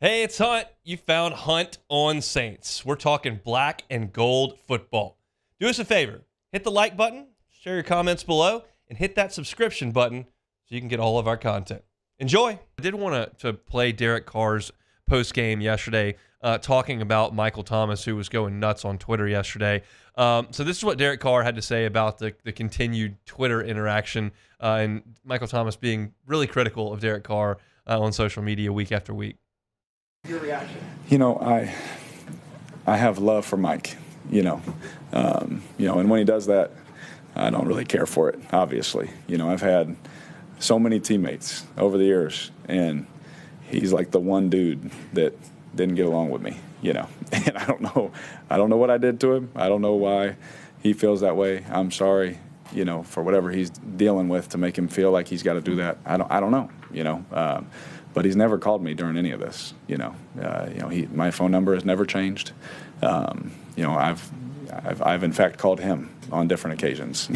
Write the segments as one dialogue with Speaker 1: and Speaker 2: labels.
Speaker 1: Hey, it's Hunt. You found Hunt on Saints. We're talking black and gold football. Do us a favor. Hit the like button, share your comments below, and hit that subscription button so you can get all of our content. Enjoy. I did want to play Derek Carr's post-game yesterday talking about Michael Thomas, who was going nuts on Twitter yesterday. So this is what Derek Carr had to say about the continued Twitter interaction and Michael Thomas being really critical of Derek Carr on social media week after week.
Speaker 2: Your reaction?
Speaker 3: I have love for Mike, and when he does that, I don't really care for it, obviously. I've had so many teammates over the years, and he's like the one dude that didn't get along with me, and I don't know what I did to him. I don't know why he feels that way. I'm sorry, for whatever he's dealing with to make him feel like he's got to do that. I don't know, but he's never called me during any of this. My phone number has never changed. I've in fact called him on different occasions.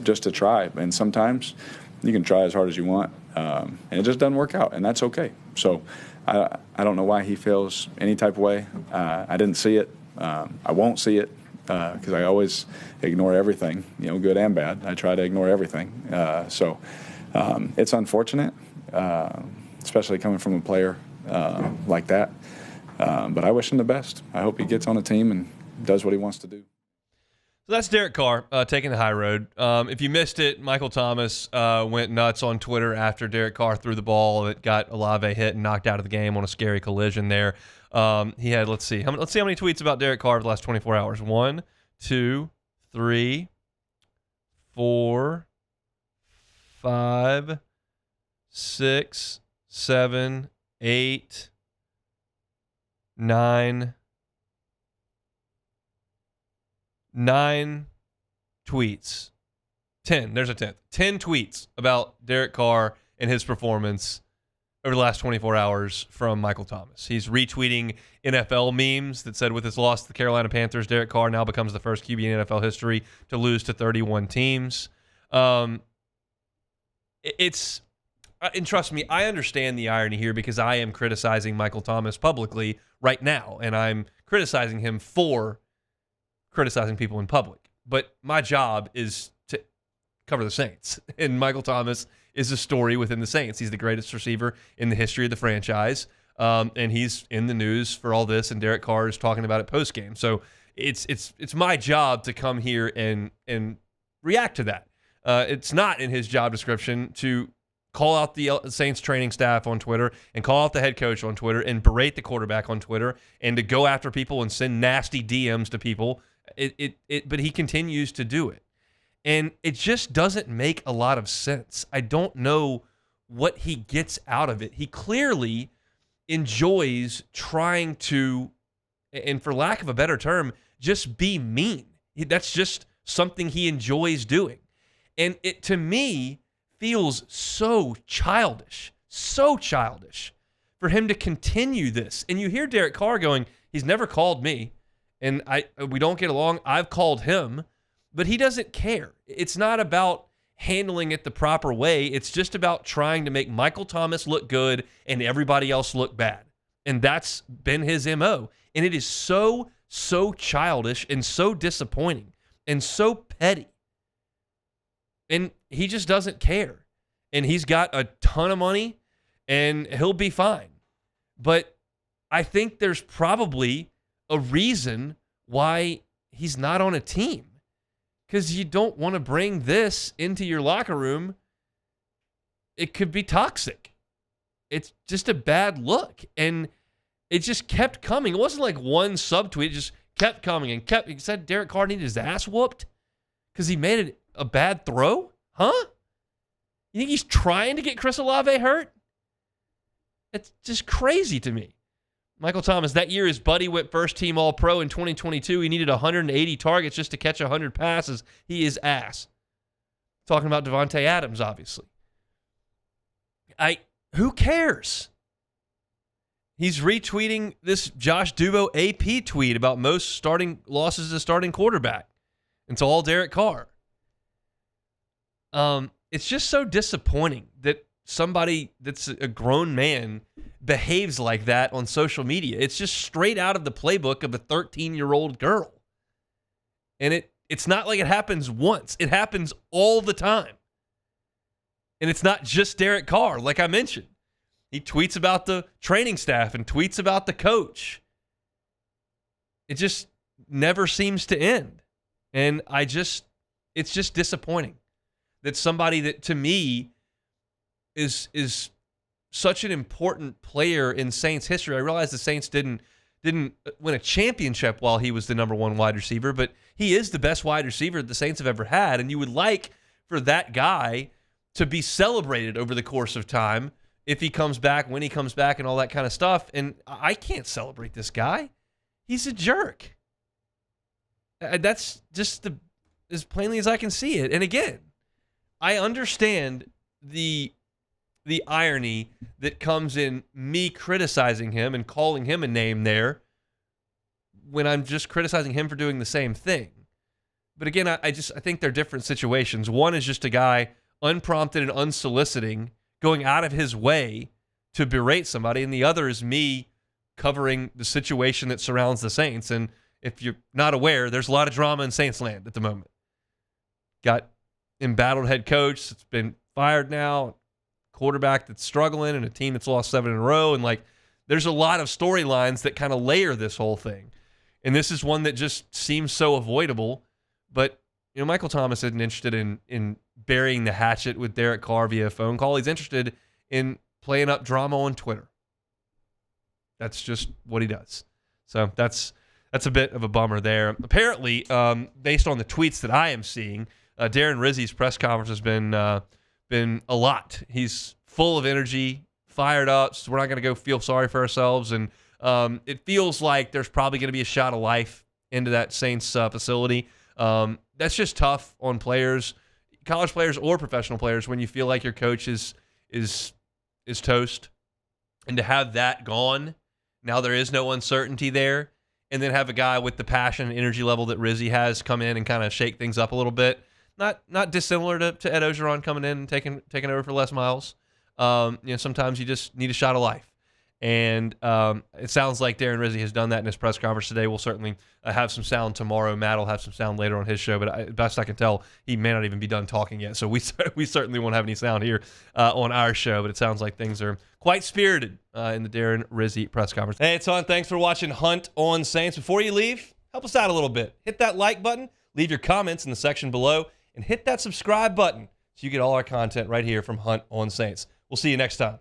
Speaker 3: Just to try. And sometimes you can try as hard as you want, and it just doesn't work out, and that's okay. So I don't know why he feels any type of way. I didn't see it. I won't see it because I always ignore everything, good and bad. I try to ignore everything. It's unfortunate, especially coming from a player like that. But I wish him the best. I hope he gets on a team and does what he wants to do.
Speaker 1: So that's Derek Carr taking the high road. If you missed it, Michael Thomas went nuts on Twitter after Derek Carr threw the ball that got Olave hit and knocked out of the game on a scary collision there. He had, let's see how many tweets about Derek Carr for the last 24 hours. 1, 2, 3, 4, 5, 6, 7, 8, 9 tweets. 10. There's a 10th. 10 tweets about Derek Carr and his performance over the last 24 hours from Michael Thomas. He's retweeting NFL memes that said with his loss to the Carolina Panthers, Derek Carr now becomes the first QB in NFL history to lose to 31 teams. And trust me, I understand the irony here because I am criticizing Michael Thomas publicly right now, and I'm criticizing him for criticizing people in public. But my job is to cover the Saints, and Michael Thomas is a story within the Saints. He's the greatest receiver in the history of the franchise, and he's in the news for all this, and Derek Carr is talking about it post-game. So it's my job to come here and react to that. It's not in his job description to call out the Saints training staff on Twitter and call out the head coach on Twitter and berate the quarterback on Twitter and to go after people and send nasty DMs to people. But he continues to do it. And it just doesn't make a lot of sense. I don't know what he gets out of it. He clearly enjoys trying to, and for lack of a better term, just be mean. That's just something he enjoys doing. And it, to me, feels so childish for him to continue this. And you hear Derek Carr going, he's never called me, and we don't get along. I've called him, but he doesn't care. It's not about handling it the proper way. It's just about trying to make Michael Thomas look good and everybody else look bad. And that's been his MO. And it is so childish and so disappointing and so petty. And he just doesn't care. And he's got a ton of money, and he'll be fine. But I think there's probably a reason why he's not on a team. Because you don't want to bring this into your locker room. It could be toxic. It's just a bad look. And it just kept coming. It wasn't like one subtweet. It just kept coming and kept. He said Derek Carr needed his ass whooped because he made it a bad throw? Huh? You think he's trying to get Chris Olave hurt? It's just crazy to me. Michael Thomas, that year his buddy went first team All-Pro in 2022. He needed 180 targets just to catch 100 passes. He is ass. Talking about Devontae Adams, obviously. Who cares? He's retweeting this Josh Dubo AP tweet about most starting losses to starting quarterback. It's all Derek Carr. It's just so disappointing that somebody that's a grown man behaves like that on social media. It's just straight out of the playbook of a 13-year-old girl. And it's not like it happens once. It happens all the time. And it's not just Derek Carr, like I mentioned. He tweets about the training staff and tweets about the coach. It just never seems to end. And it's just disappointing that somebody that to me is such an important player in Saints history. I realize the Saints didn't win a championship while he was the number one wide receiver, but he is the best wide receiver the Saints have ever had. And you would like for that guy to be celebrated over the course of time if he comes back, when he comes back, and all that kind of stuff. And I can't celebrate this guy. He's a jerk. That's just as plainly as I can see it. And again, I understand the irony that comes in me criticizing him and calling him a name there when I'm just criticizing him for doing the same thing. But again, I think they're different situations. One is just a guy unprompted and unsoliciting going out of his way to berate somebody, and the other is me covering the situation that surrounds the Saints. And if you're not aware, there's a lot of drama in Saints land at the moment. Got embattled head coach that's been fired now, quarterback that's struggling, and a team that's lost 7 in a row. And there's a lot of storylines that kind of layer this whole thing. And this is one that just seems so avoidable. But, Michael Thomas isn't interested in burying the hatchet with Derek Carr via phone call. He's interested in playing up drama on Twitter. That's just what he does. So that's a bit of a bummer there. Apparently, based on the tweets that I am seeing, Darren Rizzi's press conference has been a lot. He's full of energy, fired up. So we're not going to go feel sorry for ourselves. And it feels like there's probably going to be a shot of life into that Saints facility. That's just tough on players, college players or professional players, when you feel like your coach is toast. And to have that gone, now there is no uncertainty there. And then have a guy with the passion and energy level that Rizzi has come in and kind of shake things up a little bit. Not dissimilar to Ed Ogeron coming in and taking over for Les Miles. Sometimes you just need a shot of life. And it sounds like Darren Rizzi has done that in his press conference today. We'll certainly have some sound tomorrow. Matt will have some sound later on his show, but best I can tell, he may not even be done talking yet. So we certainly won't have any sound here on our show, but it sounds like things are quite spirited in the Darren Rizzi press conference. Hey, it's on. Thanks for watching Hunt on Saints. Before you leave, help us out a little bit. Hit that like button, leave your comments in the section below, and hit that subscribe button so you get all our content right here from Hunt on Saints. We'll see you next time.